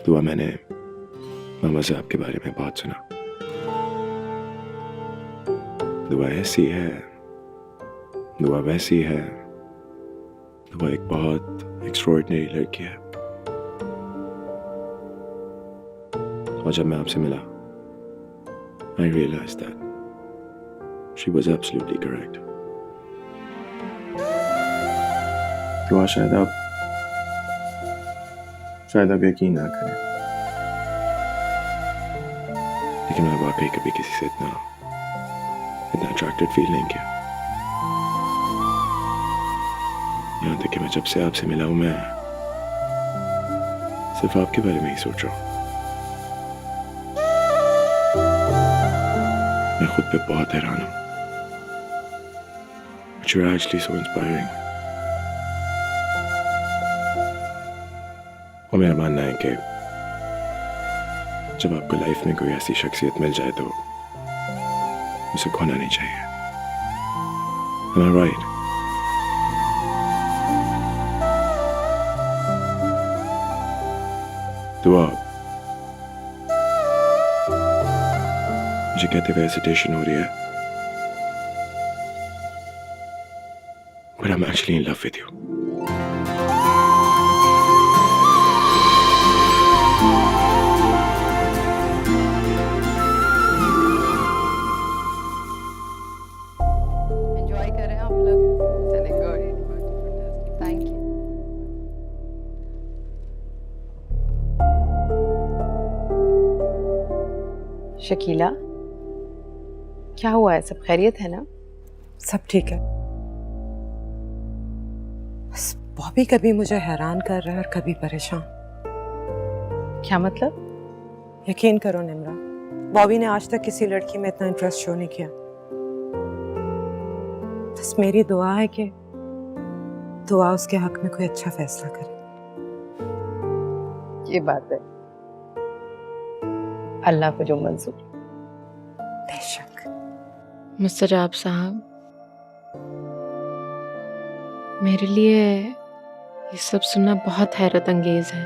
दुआ मैंने मामा से आपके बारे में बहुत सुना। दुआ ऐसी है, दुआ वैसी है, दुआ एक बहुत एक्स्ट्राऑर्डिनरी लड़की है। और जब मैं आपसे मिला, I realized that she was absolutely correct. दुआ शायद आप यकीन ना करें, लेकिन मैं वाकई कभी किसी से इतना अट्रैक्टेड फील नहीं किया। यहाँ तक कि मैं जब से आपसे मिला हूं, मैं सिर्फ आपके बारे में ही सोच रहा हूँ। मैं खुद पे बहुत हैरान हूँ। But you're actually so inspiring. और मेरा मानना है कि जब आपको लाइफ में कोई ऐसी शख्सियत मिल जाए तो उसे खोना नहीं चाहिए। Am I right? दुआ, मुझे कहते हुए हेजिटेशन हो रही है, but I'm actually in love with you. Enjoy कर रहे हैं आप लोग? चलें, गुड, थैंक यू। शकीला, क्या हुआ है? सब खैरियत है ना? सब ठीक है। बस बॉबी कभी मुझे हैरान कर रहा है और कभी परेशान। क्या मतलब? यकीन करो निम्रा, बॉबी ने आज तक किसी लड़की में इतना इंटरेस्ट शो नहीं किया। बस मेरी दुआ है कि दुआ उसके हक में कोई अच्छा फैसला करे। ये बात है, अल्लाह को जो मंजूर। बेशक। मुस्तजाब साहब, मेरे लिए ये सब सुनना बहुत हैरत अंगेज है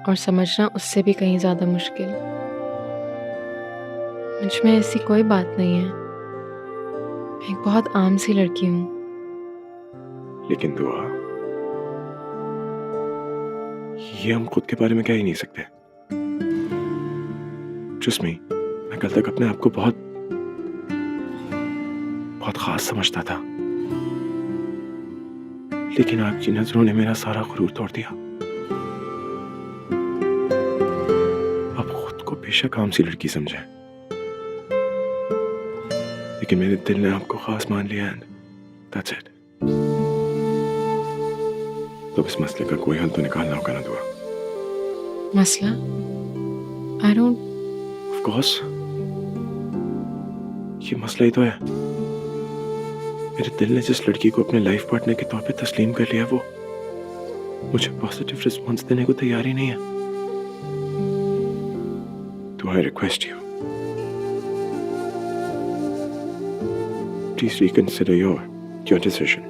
और समझना उससे भी कहीं ज्यादा मुश्किल। मुझ में ऐसी कोई बात नहीं है, मैं एक बहुत आम सी लड़की हूँ। लेकिन दुआ, ये हम खुद के बारे में कह ही नहीं सकते। Trust me, मैं कल तक अपने आप को बहुत खास समझता था, लेकिन आपकी नजरों ने मेरा सारा गुरूर तोड़ दिया। आप खुद को बेशक आम सी लड़की समझे, लेकिन मेरे दिल ने आपको खास मान लिया, and that's it. तो इस मसले का कोई हल तो निकालना होगा ना दुआ? मसला? I don't Of course, ये मसला ही तो है। मेरे दिल ने जिस लड़की को अपने लाइफ पार्टनर के तौर पे तस्लीम कर लिया, वो मुझे पॉजिटिव रिस्पॉन्स देने को तैयार ही नहीं है। तो I request you, please reconsider your decision.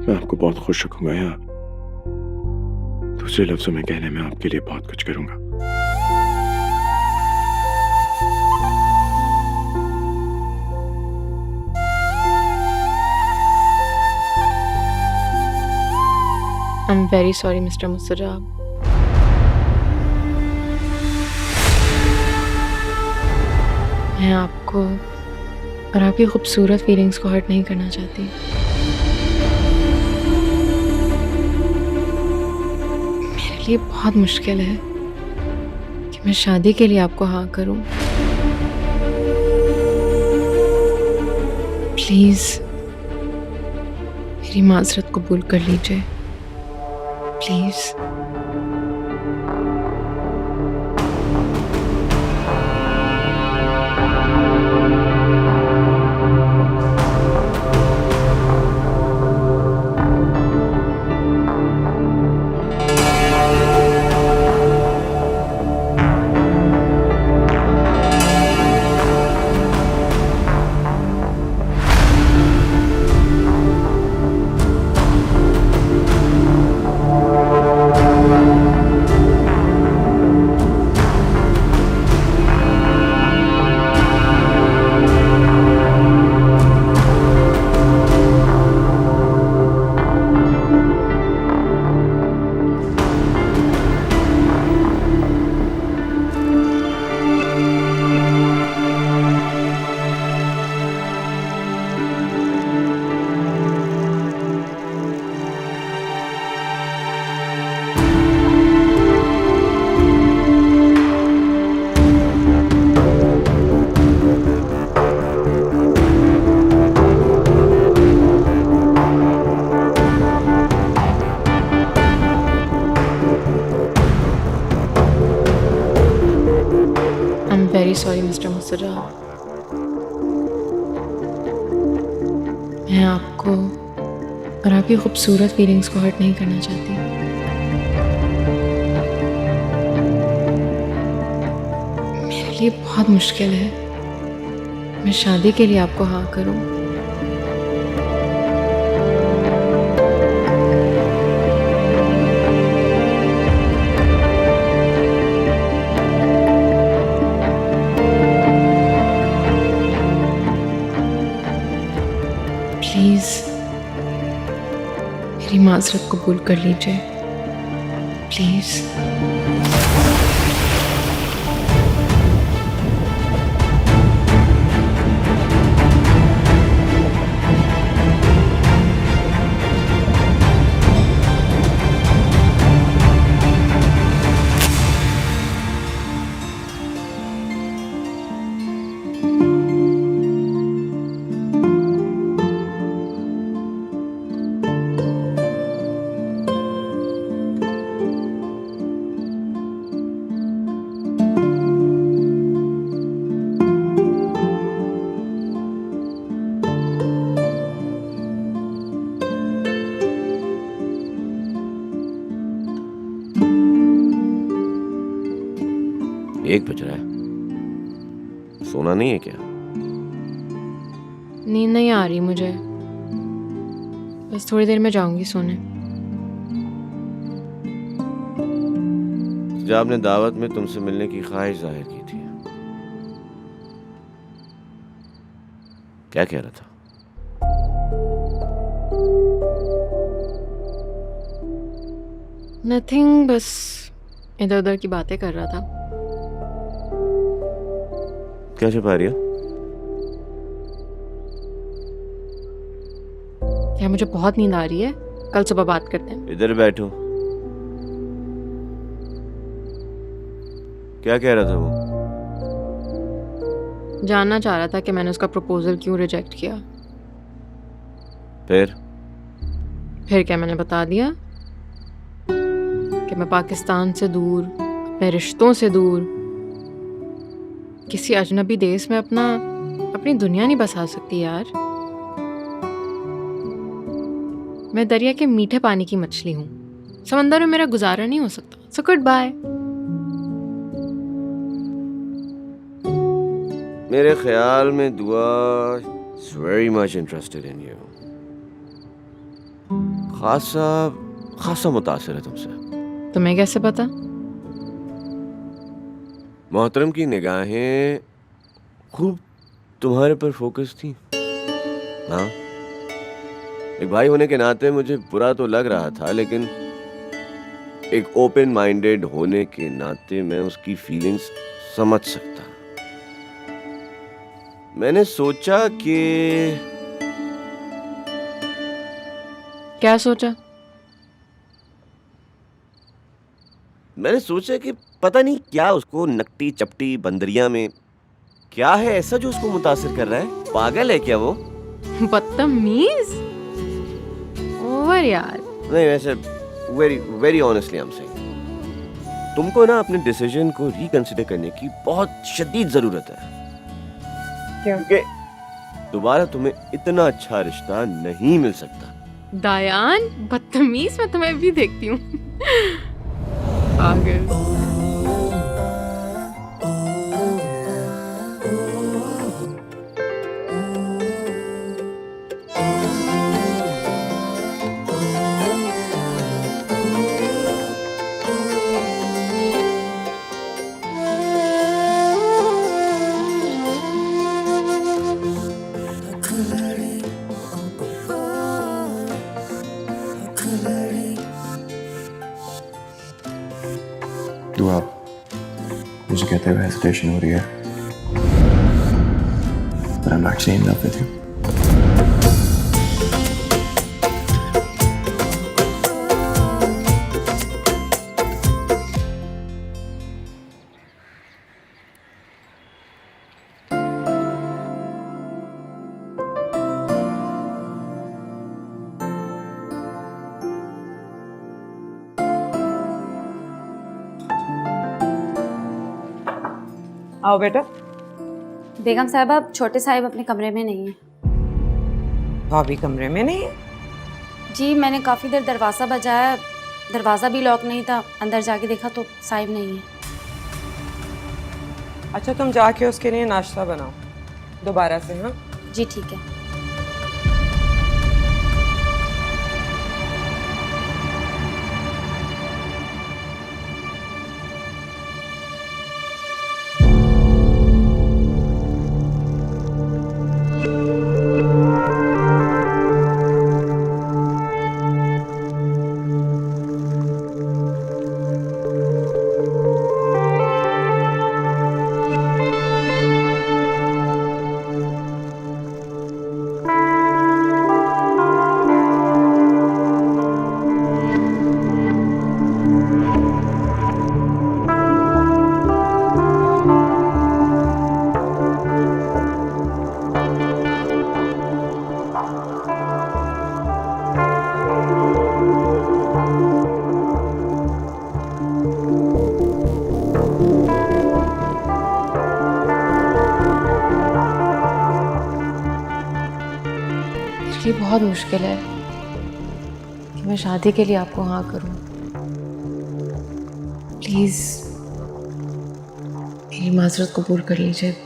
मैं आपको बहुत खुश रखूंगा, या दूसरे लफ्जों में कहने में आपके लिए बहुत कुछ करूंगा। I'm very sorry, Mr. Mustajab. मैं आपको और आपकी खूबसूरत फीलिंग्स को हर्ट नहीं करना चाहती। मेरे लिए बहुत मुश्किल है कि मैं शादी के लिए आपको हाँ करूं। प्लीज मेरी माजरत कबूल कर लीजिए, प्लीज। सुझाव। मैं आपको और आपकी खूबसूरत फीलिंग्स को हर्ट नहीं करना चाहती। मेरे लिए बहुत मुश्किल है मैं शादी के लिए आपको हाँ करूं। प्लीज मेरी माजरत कबूल कर लीजिए, प्लीज। एक बज रहा है, सोना नहीं है क्या? नींद नहीं आ रही मुझे, बस थोड़ी देर में जाऊंगी सोने। जब ने दावत में तुमसे मिलने की ख्वाहिश जाहिर की थी, क्या कह रहा था? नथिंग, बस इधर उधर की बातें कर रहा था। क्या छुपा रही हो? क्या मुझे बहुत नींद आ रही है? कल सुबह बात करते हैं। इधर बैठो। क्या कह रहा था वो? जानना चाह रहा था कि मैंने उसका प्रपोजल क्यों रिजेक्ट किया। फिर क्या मैंने बता दिया कि मैं पाकिस्तान से दूर, अपने रिश्तों से दूर, किसी अजनबी देश में अपनी दुनिया नहीं बसा सकती यार। मैं दरिया के मीठे पानी की मछली हूँ, समंदर में मेरा गुजारा नहीं हो सकता। So good bye. मेरे ख्याल में दुआ is very much interested in you. खासा मुतासिर है तुमसे। तुम्हें कैसे पता? मोहतरम की निगाहें खूब तुम्हारे पर फोकस थी। हाँ, एक भाई होने के नाते मुझे बुरा तो लग रहा था, लेकिन एक ओपन माइंडेड होने के नाते मैं उसकी फीलिंग्स समझ सकता। मैंने सोचा कि क्या सोचा? मैंने सोचा कि पता नहीं क्या उसको नकटी चपटी बंदरिया में क्या है ऐसा जो उसको मुतासिर कर रहा है। पागल है क्या वो? बदतमीज। ओवर यार। नहीं, वैसे very very honestly I am saying, तुमको ना अपने डिसीजन को रिकंसिडर करने की बहुत शदीद जरूरत है। क्यों? क्योंकि दोबारा तुम्हें इतना अच्छा रिश्ता नहीं मिल सकता। दायान बदतमीज, मैं तुम्हें भी देखती हूँ। पागल। दुआ, मुझे कहते हुए हेजिटेशन हो रही है, but I'm actually in love with you. आओ बेटा। बेगम साहबा, छोटे साहिब अपने कमरे में नहीं है। बॉबी कमरे में नहीं है? जी, मैंने काफ़ी देर दरवाज़ा बजाया, दरवाज़ा भी लॉक नहीं था। अंदर जाके देखा तो साहिब नहीं है। अच्छा, तुम जाके उसके लिए नाश्ता बनाओ दोबारा से। हाँ जी ठीक है। ये बहुत मुश्किल है कि मैं शादी के लिए आपको हाँ करूं। प्लीज मेरी माजरत कबूल कर लीजिए।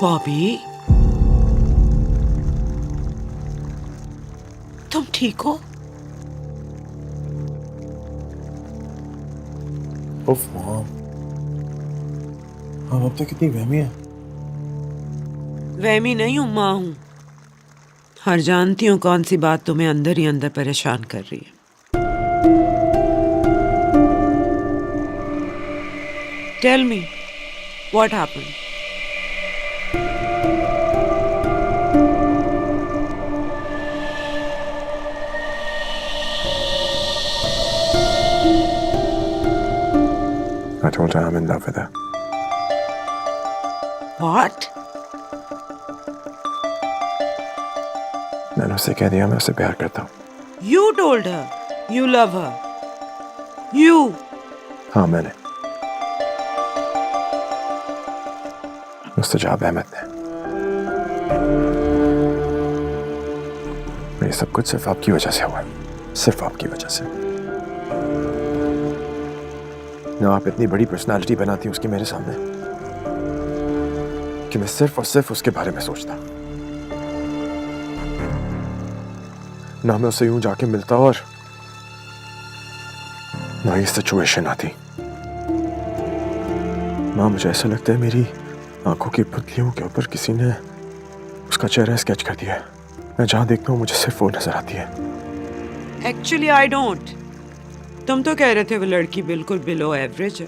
बॉबी, तुम ठीक हो? उफ मॉम, हम अब तक कितनी वहमी है। वहमी नहीं हूं, माँ हूं। हर जानती हूँ कौन सी बात तुम्हें अंदर ही अंदर परेशान कर रही है। Tell me, what happened? I told her I'm in love with her. What? मैंने उससे कह दिया मैं उससे प्यार करता हूँ। You told her you love her. You? हाँ मैंने। मुस्तजाब अहमद ने। ये सब कुछ सिर्फ आपकी वजह से हुआ, सिर्फ आपकी वजह से। ना आप इतनी बड़ी पर्सनालिटी बनाती उसकी मेरे सामने कि मैं सिर्फ और सिर्फ उसके बारे में सोचता, ना मैं उससे यूं जाके मिलता और ना ये सिचुएशन आती। माँ, मुझे ऐसा लगता है मेरी आंखों की पुतलियों के ऊपर किसी ने उसका चेहरा स्केच कर दिया है। मैं जहां देखता हूँ मुझे सिर्फ वो नजर आती है। Actually, I don't. तुम तो कह रहे थे वो लड़की बिल्कुल बिलो एवरेज है,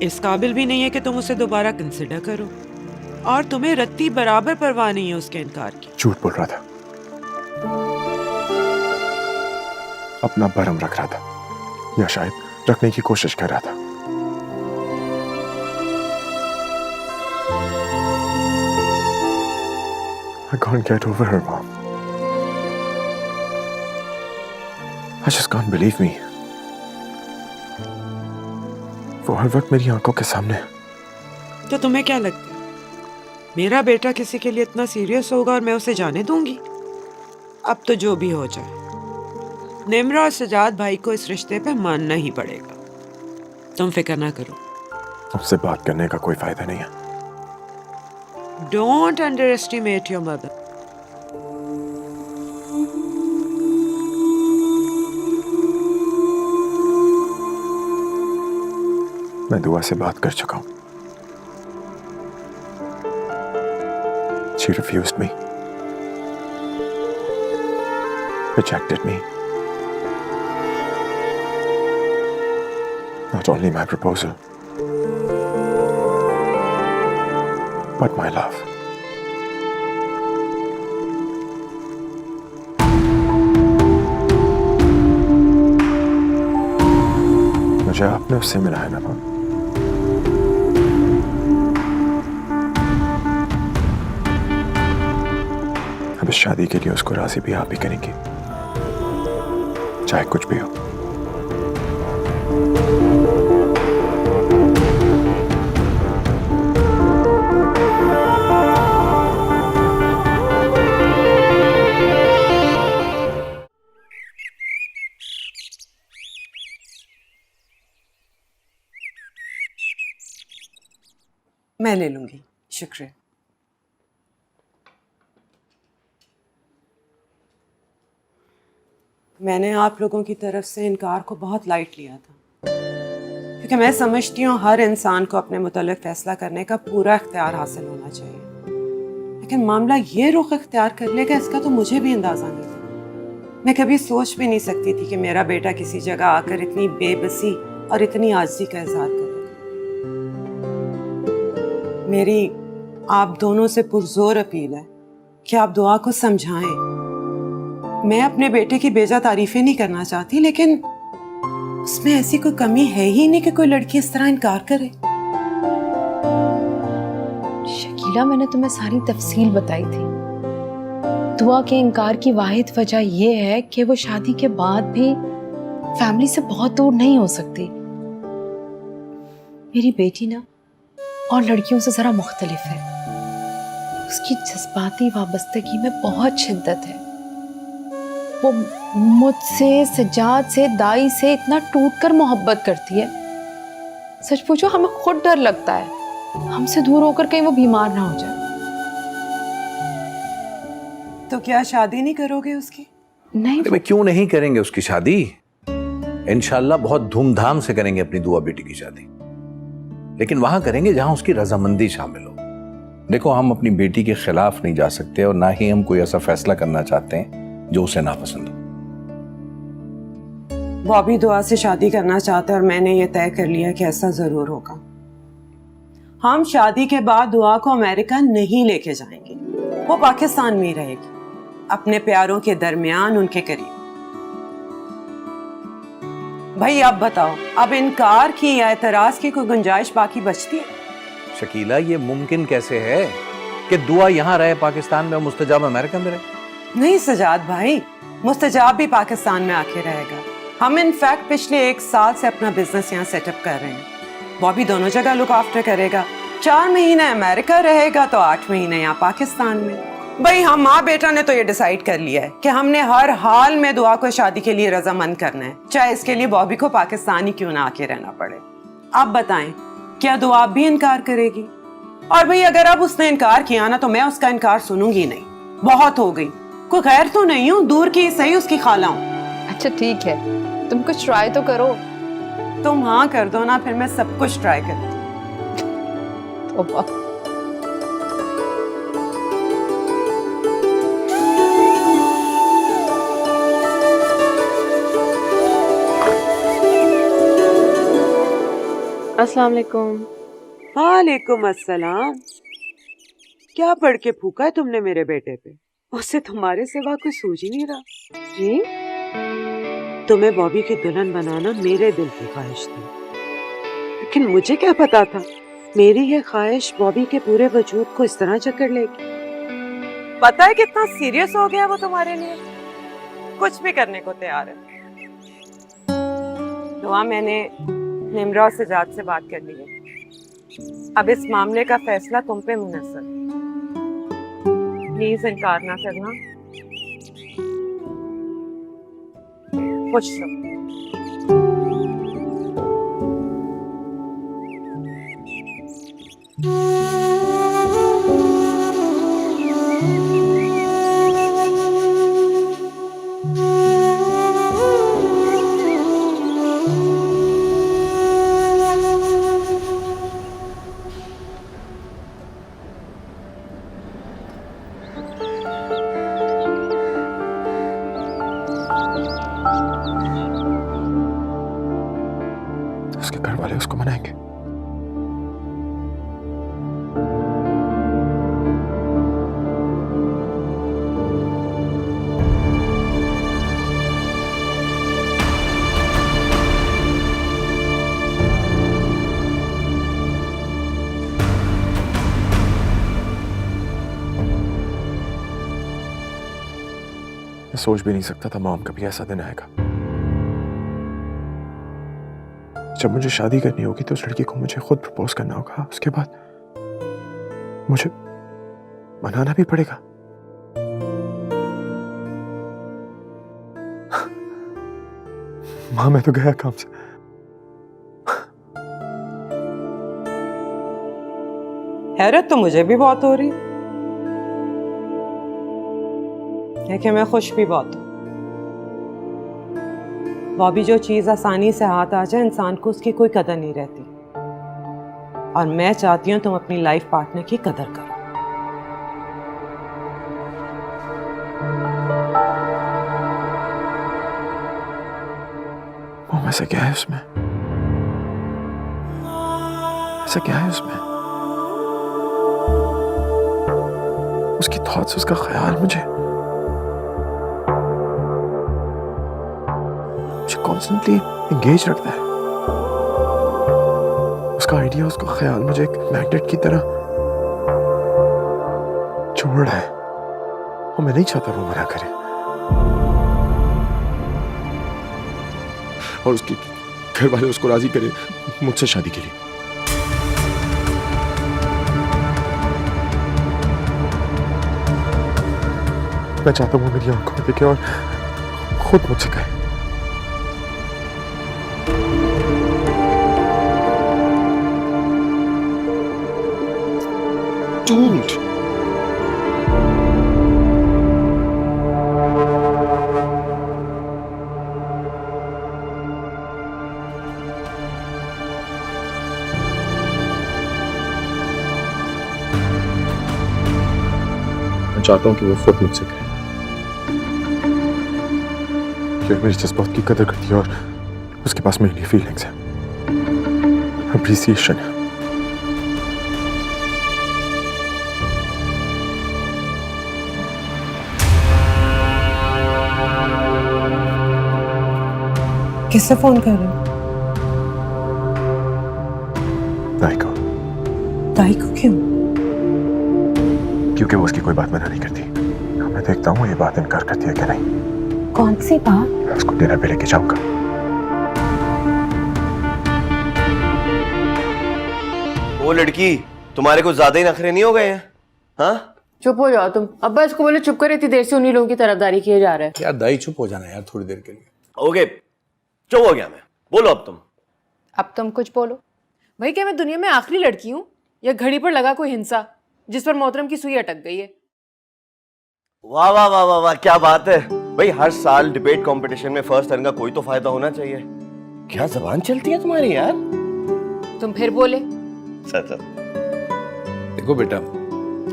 इस काबिल भी नहीं है कि तुम उसे दोबारा कंसिडर करो, और तुम्हें रत्ती बराबर परवाह नहीं है उसके इनकार की। झूठ बोल रहा था, अपना भरम रख रहा था, या शायद रखने की कोशिश कर रहा था। I can't get over her, Mom. I just can't believe me. वो हर वक्त मेरी आंखों के सामने। तो तुम्हें क्या लगता है मेरा बेटा किसी के लिए इतना सीरियस होगा और मैं उसे जाने दूंगी? अब तो जो भी हो जाए, निम्रा और सजाद भाई को इस रिश्ते पे मानना ही पड़ेगा। तुम फिक्र ना करो। उससे बात करने का कोई फायदा नहीं है। Don't under estimate your mother. मैं दुआ से बात कर चुका हूं। She refused me, rejected me. Not only my proposal, but my love. मुझे आपने उससे मिला है ना। अब इस शादी के लिए उसको राजी भी आप ही करेंगे, चाहे कुछ भी हो। मैं ले लूंगी, शुक्रिया। मैंने आप लोगों की तरफ से इनकार को बहुत लाइट लिया था, क्योंकि मैं समझती हूँ हर इंसान को अपने मुतालिक फैसला करने का पूरा इख्तियार हासिल होना चाहिए। लेकिन मामला ये रुख इख्तियार कर लेगा, इसका तो मुझे भी अंदाज़ा नहीं था। मैं कभी सोच भी नहीं सकती थी कि मेरा बेटा किसी जगह आकर इतनी बेबसी और इतनी आजिज़ी का इजहार करेगा। मेरी आप दोनों से पुरजोर अपील है कि आप दुआ को समझाएं। मैं अपने बेटे की बेजा तारीफें नहीं करना चाहती, लेकिन उसमें ऐसी कोई कमी है ही नहीं कि कोई लड़की इस तरह इनकार करे। शकीला, मैंने तुम्हें सारी तफसील बताई थी। दुआ के इनकार की वाहिद वजह यह है कि वो शादी के बाद भी फैमिली से बहुत दूर नहीं हो सकती। मेरी बेटी ना और लड़कियों से जरा मुख्तलिफ है। उसकी जज्बाती वाबस्तगी में बहुत शिद्दत है। वो मुझसे, सजाद से, दाई से इतना टूटकर मोहब्बत करती है, सच पूछो हमें खुद डर लगता है हमसे दूर होकर कहीं वो बीमार ना हो जाए। तो क्या शादी नहीं करोगे उसकी? नहीं, अरे क्यों नहीं करेंगे उसकी शादी? इंशाल्लाह बहुत धूमधाम से करेंगे अपनी दुआ बेटी की शादी, लेकिन वहां करेंगे जहां उसकी रजामंदी शामिल हो। देखो, हम अपनी बेटी के खिलाफ नहीं जा सकते और ना ही हम कोई ऐसा फैसला करना चाहते हैं जो उसे नापसंद हो। बॉबी दुआ से शादी करना चाहता है और मैंने ये तय कर लिया कि ऐसा जरूर होगा। हम शादी के बाद दुआ को अमेरिका नहीं लेके जाएंगे, वो पाकिस्तान में ही रहेगी, अपने प्यारों के दरमियान, उनके करीब। भाई अब बताओ, अब इनकार की या एतराज की कोई गुंजाइश बाकी बचती है? शकीला, ये मुमकिन कैसे है कि दुआ यहाँ रहे पाकिस्तान में और मुस्तजाब अमेरिका में रहे? नहीं सजाद भाई, मुस्तजाब भी पाकिस्तान में आके रहेगा। हम इनफैक्ट पिछले 1 साल से अपना बिजनेस यहाँ सेटअप कर रहे हैं। बॉबी दोनों जगह लुक आफ्टर करेगा। 4 महीने अमेरिका रहेगा तो 8 महीने यहाँ पाकिस्तान में। भाई हम माँ बेटा ने तो ये डिसाइड कर लिया है कि हमने हर हाल में दुआ को शादी के लिए रजामंद करना है, चाहे इसके लिए बॉबी को पाकिस्तान ही क्यों ना आके रहना पड़े। आप बताएं, क्या दुआ भी इनकार करेगी? और भाई अगर अब उसने इनकार किया ना तो मैं उसका इनकार सुनूंगी नहीं। बहुत हो गई, कोई गैर तो नहीं हूँ, दूर की सही उसकी खाला हूँ। अच्छा ठीक है, तुम कुछ ट्राई तो करो। तुम हाँ कर दो ना, फिर मैं सब कुछ ट्राई करती हूँ। अस्सलाम वालेकुम। वालेकुम अस्सलाम। क्या पढ़ के फूका है तुमने मेरे बेटे पे? उसे तुम्हारे सिवा कोई सूझ ही नहीं रहा। जी, तुम्हें बॉबी की दुल्हन बनाना मेरे दिल की ख्वाहिश थी, लेकिन मुझे क्या पता था मेरी ये ख्वाहिश बॉबी के पूरे वजूद को इस तरह जकड़ लेगी। पता है कितना सीरियस हो गया वो तुम्हारे लिए, कुछ भी करने को तैयार है। दुआ, मैंने निम्रा और सजाद से बात कर ली है। अब इस मामले का फैसला तुम पे मुनहसर है। प्लीज इनकार ना करना। खुश रहो। उसके घर वाले उसको मनाएंगे। मैं सोच भी नहीं सकता था मॉम कभी ऐसा दिन आएगा। जब मुझे शादी करनी होगी तो उस लड़की को मुझे खुद प्रपोज करना होगा, उसके बाद मुझे मनाना भी पड़ेगा। मां मैं तो गया काम से। हैरत तो मुझे भी बहुत हो रही है कि मैं खुश भी बहुत हूँ। बॉबी, जो चीज आसानी से हाथ आ जाए इंसान को उसकी कोई कदर नहीं रहती, और मैं चाहती हूँ तुम अपनी लाइफ पार्टनर की कदर करो। मॉम ऐसा क्या है उसमें? ऐसा क्या है उसमें? उसकी थॉट्स, उसका ख्याल मुझे कॉन्स्टेंटली एंगेज रखता है। उसका आइडिया, उसका ख्याल मुझे एक मैग्नेट की तरह जोड़ रहा है, और मैं नहीं चाहता वो मना करे। और उसके घर वाले उसको राजी करे मुझसे शादी के लिए। मैं चाहता हूँ वो मेरी आंखों में देखे और खुद मुझसे कहे, don't. मैं चाहता हूं कि वो खुद मुझसे कहे कि मेरी जज्बात की कदर करती है और उसके पास मेरे लिए फीलिंग्स है, अप्रिसिएशन है। किससे फोन कर रहे हो? दाई को। दाई को क्यों? क्योंकि वो उसकी कोई बात मना नहीं करती। मैं देखता हूँ ये बात इनकार करती है क्या नहीं। कौन सी बात? मैं उसको डिनर पे लेके जाऊंगा। वो लड़की तुम्हारे को ज्यादा ही नखरे नहीं हो गए हैं? हाँ, चुप हो जाओ तुम। अब्बा इसको बोले चुप कर, इतनी देर से उन्हीं लोगों की तरफदारी किए जा रहा है। यार दाई चुप हो जाना यार थोड़ी देर के लिए। ओके चुप हो गया मैं। बोलो अब तुम। अब तुम कुछ बोलो भाई। क्या मैं दुनिया में आखिरी लड़की हूँ या घड़ी पर लगा कोई हिंसा जिस पर मोहतरम की सुई अटक गई है? वाह वाह वाह वाह वाह, क्या बात है भाई। हर साल डिबेट कंपटीशन में फर्स्ट रन का कोई तो फायदा होना चाहिए। क्या जबान चलती है तुम्हारी यार। तुम फिर बोले। सच। देखो बेटा,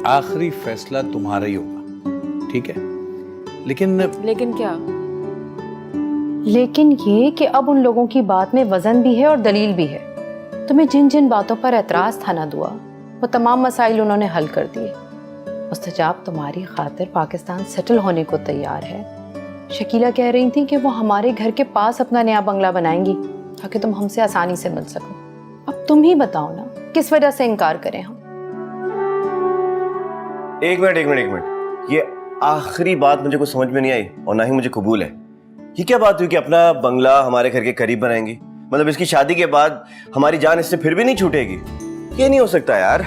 आखिरी फैसला तुम्हारा ही होगा, ठीक है? लेकिन क्या? लेकिन ये कि अब उन लोगों की बात में वजन भी है और दलील भी है। तुम्हें जिन जिन बातों पर एतराज था ना दुआ, वो तमाम मसाइल उन्होंने हल कर दिए। मुस्तजाब तुम्हारी खातिर पाकिस्तान सेटल होने को तैयार है। शकीला कह रही थी कि वो हमारे घर के पास अपना नया बंगला बनाएंगी ताकि तुम हमसे आसानी से मिल सको। अब तुम ही बताओ ना किस वजह से इनकार करें हम? एक मिनट। ये आखिरी बात मुझे कुछ समझ में नहीं आई और ना ही मुझे कबूल है। ये क्या बात हुई कि अपना बंगला हमारे घर के करीब बनाएंगी? मतलब इसकी शादी के बाद हमारी जान इससे फिर भी नहीं छूटेगी? ये नहीं हो सकता यार।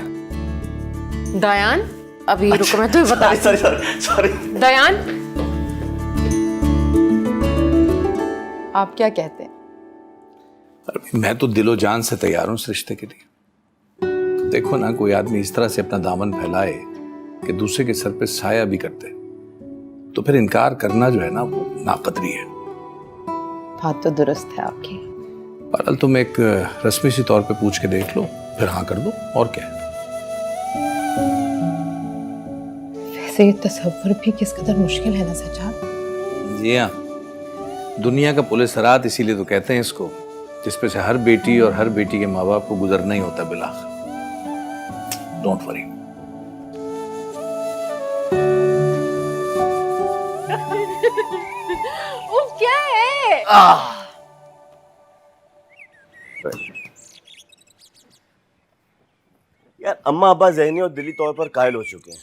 दयान, अभी रुको मैं तुम्हें बता। सॉरी। दयान, आप क्या कहते हैं? अरे मैं तो दिलो जान से तैयार हूं इस रिश्ते के लिए। देखो ना, कोई आदमी इस तरह से अपना दामन फैलाए कि दूसरे के सर पे साया भी करते, तो फिर इनकार करना जो है ना वो नाकदरी है। बात तो दुरुस्त है आपकी। बहरहाल तुम एक रस्मी सी तौर पे पूछ के देख लो, फिर हाँ कर दो, और क्या है। वैसे ये तसव्वुर भी किस कदर मुश्किल है ना सज्जाद। जी हाँ, दुनिया का पुलिस रात इसीलिए तो कहते हैं इसको, जिसपे से हर बेटी और हर बेटी के माँ बाप को गुजरना ही होता है बिलाखिर। Don't worry. वो क्या है? यार अम्मा अब्बा ज़हनी और दिली तौर पर कायल हो चुके हैं,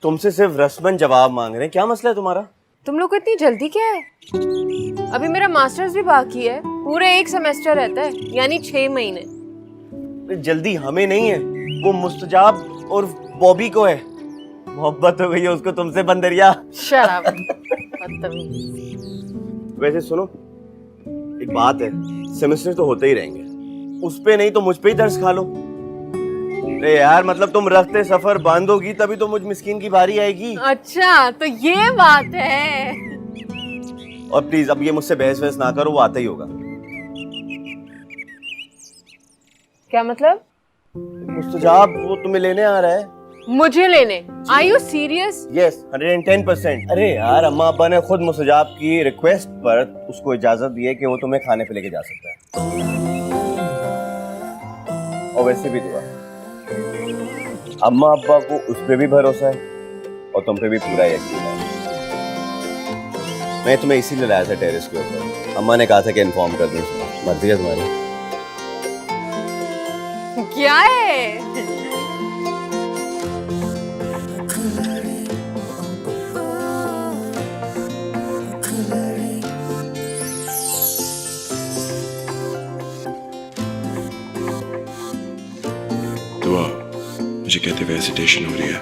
तुमसे सिर्फ रस्मन जवाब मांग रहे हैं। क्या मसला है तुम्हारा? तुम लोग को इतनी जल्दी क्या है? अभी मेरा मास्टर्स भी बाकी है, पूरे 1 सेमेस्टर रहता है, यानी 6 महीने। जल्दी हमें नहीं है, वो मुस्तजाब और बॉबी को है। मोहब्बत हो गई है उसको तुमसे बंदरिया। शराब। वैसे सुनो, एक बात है, सेमेस्टर तो होते ही रहेंगे, उस पे नहीं तो मुझ पे ही दर्स खा लो। अरे यार मतलब तुम रखते सफर बांधोगी तभी तो मुझ मिस्कीन की बारी आएगी। अच्छा तो ये बात है। और प्लीज अब ये मुझसे बहस वहस ना करो, वो आता ही होगा। क्या मतलब? मुस्तजाब वो तुम्हें लेने आ रहा है। मुझे लेने? Are you serious? यस 110%। अरे यार अम्मा अब्बा ने खुद मुस्तजाब की रिक्वेस्ट पर उसको इजाजत दी है कि वो तुम्हें खाने पे लेके जा सकता है। और वैसे भी दुआ, अम्मा अब्बा को उस पे भी भरोसा है और तुम पे भी पूरा यकीन है। मैं तुम्हें इसीलिए लाया था टेरेस के ऊपर, अम्मा ने कहा था कि इन्फॉर्म कर दूं। मर्जी है तुम्हारी। क्या है? दुआ, मुझे कहते हुए हेजिटेशन हो रही है,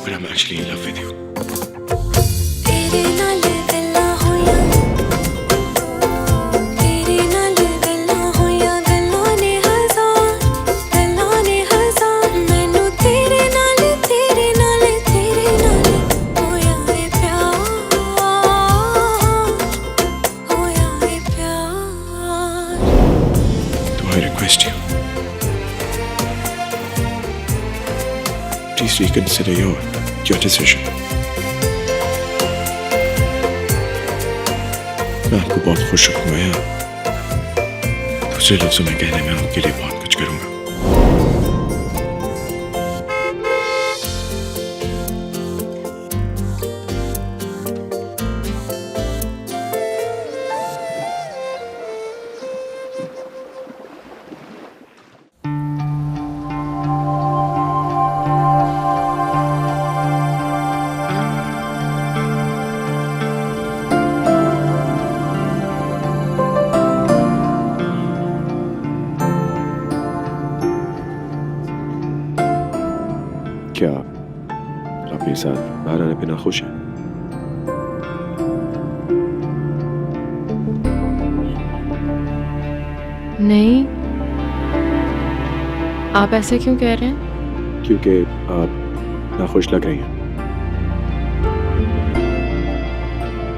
but I'm actually in love with you. I request you, please reconsider your decision. मैं आपको बहुत खुश रखूंगा, दूसरे लफ्जों में कहने में आपके लिए बहुत कुछ करूंगा। क्या आप मेरे साथ बाहर आने पे ना खुश हैं? नहीं, आप ऐसे क्यों कह रहे हैं? क्योंकि आप नाखुश लग रही हैं।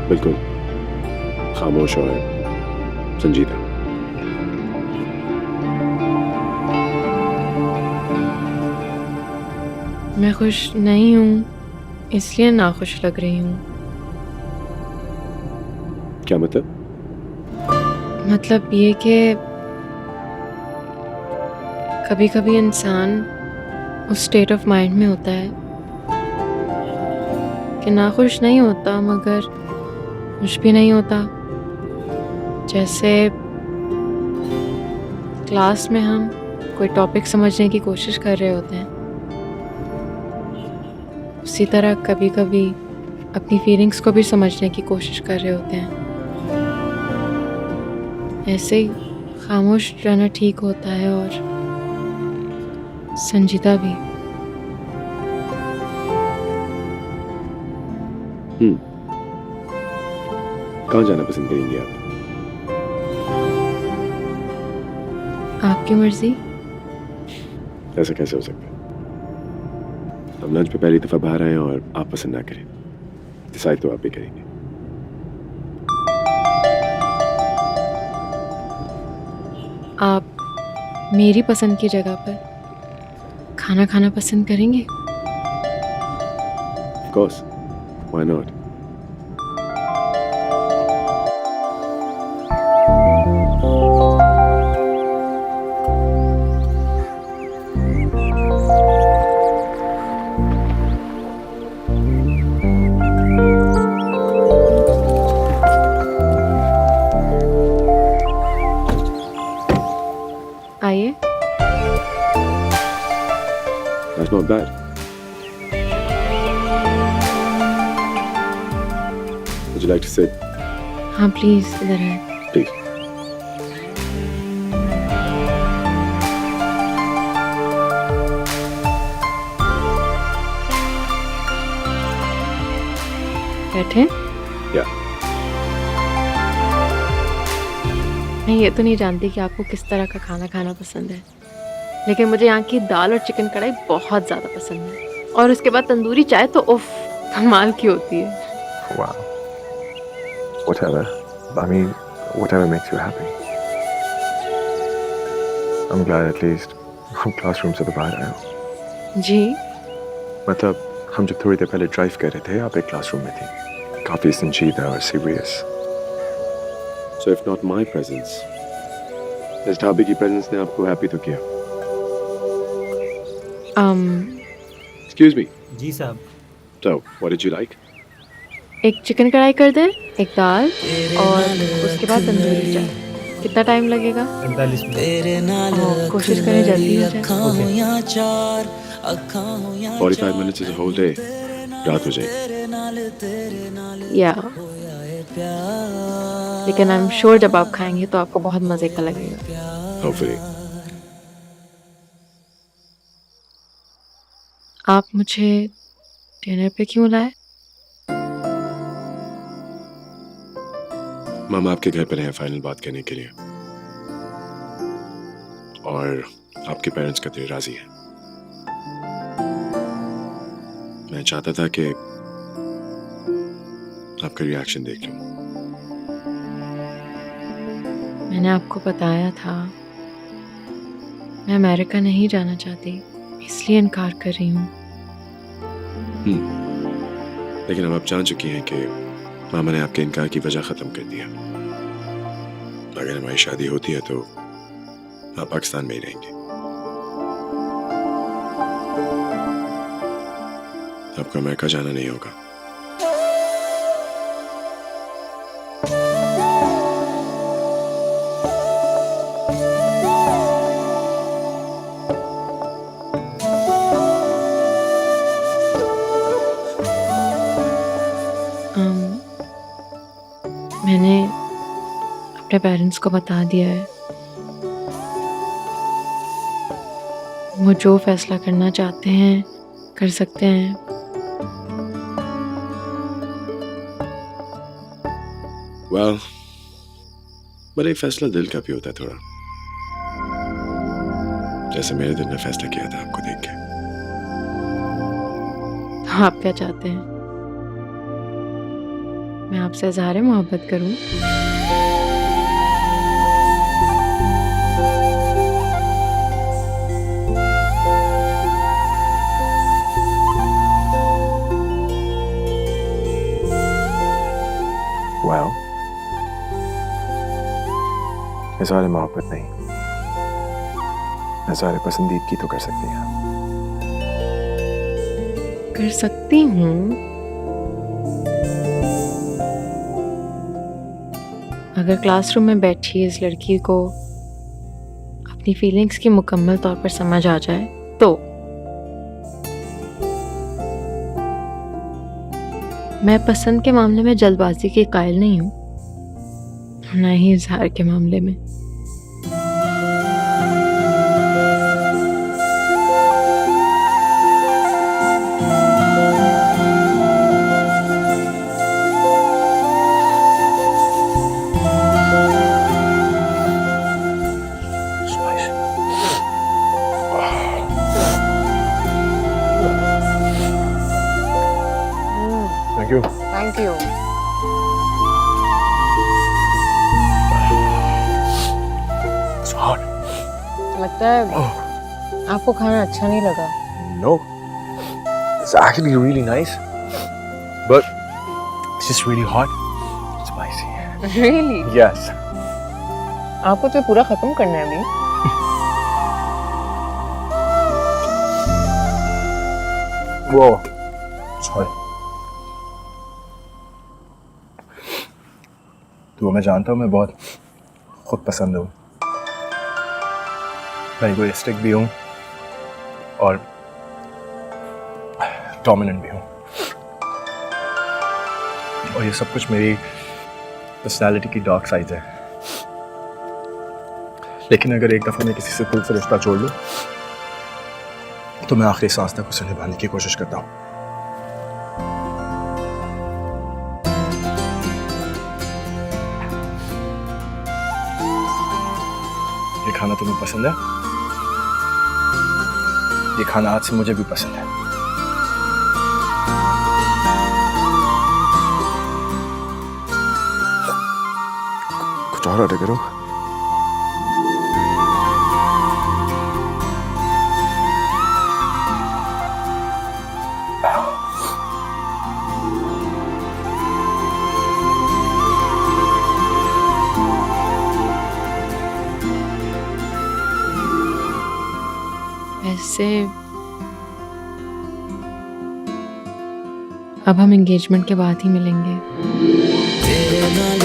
बिल्कुल खामोश और संजीदा। मैं खुश नहीं हूँ, इसलिए नाखुश लग रही हूँ। क्या मतलब? मतलब ये कि कभी कभी इंसान उस स्टेट ऑफ माइंड में होता है कि नाखुश नहीं होता मगर खुश भी नहीं होता। जैसे क्लास में हम कोई टॉपिक समझने की कोशिश कर रहे होते हैं, उसी तरह कभी कभी अपनी फीलिंग्स को भी समझने की कोशिश कर रहे होते हैं। ऐसे ही खामोश रहना ठीक होता है और संजीदा भी। कहाँ जाना पसंद करेंगी आप? आपकी मर्जी। ऐसा कैसे हो सकता है? हम लंच पे पहली दफा बाहर आए हैं और आप पसंद ना करें। डिसाइड तो आप ही करेंगे। आप मेरी पसंद की जगह पर खाना खाना पसंद करेंगे? Of course. Why not? आइए। That's not bad. Would you like to sit? हाँ प्लीज इधर है। Please. बैठे। Yeah. मैं ये तो नहीं जानती कि आपको किस तरह का खाना खाना पसंद है, लेकिन मुझे यहाँ की दाल और चिकन कढ़ाई बहुत ज़्यादा पसंद है, और उसके बाद तंदूरी चाय तो उफ कमाल की होती है। Wow. Whatever. I mean, whatever makes you happy. I'm glad at least हम क्लासरूम से तो बाहर आए हो। जी। मतलब हम जब थोड़ी देर पहले ड्राइव कर रहे थे आप एक क्लासरूम में थी, काफी संजीदा और serious. So if not my presence, इस ढाबे की प्रेजेंस ने आपको हैप्पी तो किया। Excuse me. जी साहब। So, what did you like? एक चिकन कढ़ाई कर दें, एक दाल और उसके बाद तंदूरी चाय। कितना टाइम लगेगा? 48 मिनट। कोशिश करें जल्दी हो जाए। 45 minutes is a whole day. रात हो जाएगी। या लेकिन आई एम श्योर जब आप खाएंगे तो आपको बहुत मज़े का लगेगा। Hopefully. आप मुझे डिनर पे क्यों लाए? मामा आपके घर पर हैं फाइनल बात करने के लिए, और आपके पेरेंट्स कतई राजी हैं। मैं चाहता था कि आपका रिएक्शन देख लूं। मैंने आपको बताया था मैं अमेरिका नहीं जाना चाहती, इसलिए इनकार कर रही हूँ। लेकिन अब आप जान चुकी हैं कि मामा ने आपके इनकार की वजह खत्म कर दिया। अगर हमारी शादी होती है तो आप पाकिस्तान में ही रहेंगे। आपको अमेरिका जाना नहीं होगा। मैंने अपने पेरेंट्स को बता दिया है। वो जो फैसला करना चाहते हैं कर सकते हैं। Well, बड़ा एक फैसला दिल का भी होता है थोड़ा, जैसे मेरे दिल ने फैसला किया था आपको देख के। आप क्या चाहते हैं? मैं आपसे इज़हार मोहब्बत करूं? Well, इज़हार मोहब्बत नहीं, इज़हार पसंदीदगी तो कर सकती हैं। कर सकती हूँ। अगर क्लासरूम में बैठी इस लड़की को अपनी फीलिंग्स की मुकम्मल तौर पर समझ आ जाए तो। मैं पसंद के मामले में जल्दबाजी के कायल नहीं हूँ, ना ही इज़हार के मामले में। You. Thank you. It's hot. लगता है आपको खाना अच्छा नहीं लगा। No, it's actually really nice, but it's just really hot, spicy. Really? Yes. आपको तो पूरा खत्म करना है अभी। Whoa, sorry. तो मैं जानता हूँ मैं बहुत खुद पसंद हूँ, मैं इगोइस्टिक भी हूँ और डोमिनेंट भी हूँ, और ये सब कुछ मेरी पर्सनालिटी की डार्क साइड है। लेकिन अगर एक दफ़ा मैं किसी से दिल से रिश्ता जोड़ लूँ तो मैं आखिरी सांस तक उसे निभाने की कोशिश करता हूँ। ये खाना तुम्हें पसंद है? ये खाना आज से मुझे भी पसंद है। कुछ और ऑर्डर करो। वैसे अब हम एंगेजमेंट के बाद ही मिलेंगे। तेरे नाल